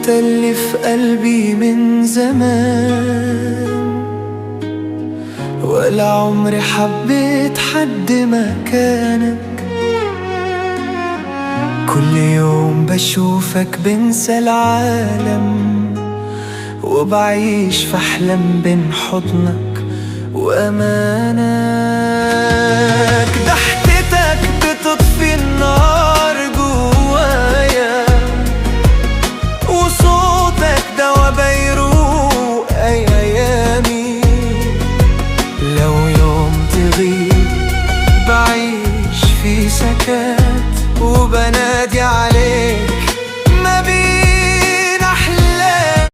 انت اللي في قلبي من زمان، ولا عمري حبيت حد مكانك. كل يوم بشوفك بنسى العالم، وبعيش في أحلام بين حضنك وأمانك. ضحكتك بتطفي النار